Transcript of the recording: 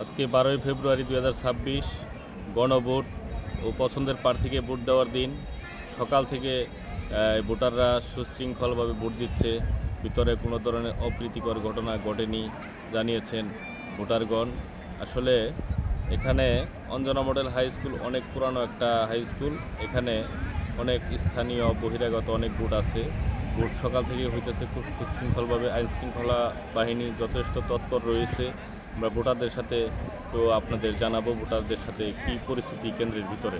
আজকে 12ই ফেব্রুয়ারি 2026 গণভোট ও পছন্দের প্রার্থীকে ভোট দেওয়ার দিন। সকাল থেকে ভোটাররা সুশৃঙ্খলভাবে ভোট দিচ্ছে, ভিতরে কোনো ধরনের অপ্রীতিকর ঘটনা ঘটেনি জানিয়েছেন ভোটারগণ। আসলে এখানে অঞ্জনা মডেল হাই স্কুল অনেক পুরানো একটা হাই স্কুল। এখানে অনেক স্থানীয় বহিরাগত অনেক ভোট আছে। ভোট সকাল থেকে হইতেছে খুব সুশৃঙ্খলভাবে। আইনশৃঙ্খলা বাহিনী যথেষ্ট তৎপর রয়েছে। আমরা ভোটারদের সাথে তো আপনাদের জানাবো ভোটারদের সাথে কী পরিস্থিতি কেন্দ্রের ভিতরে।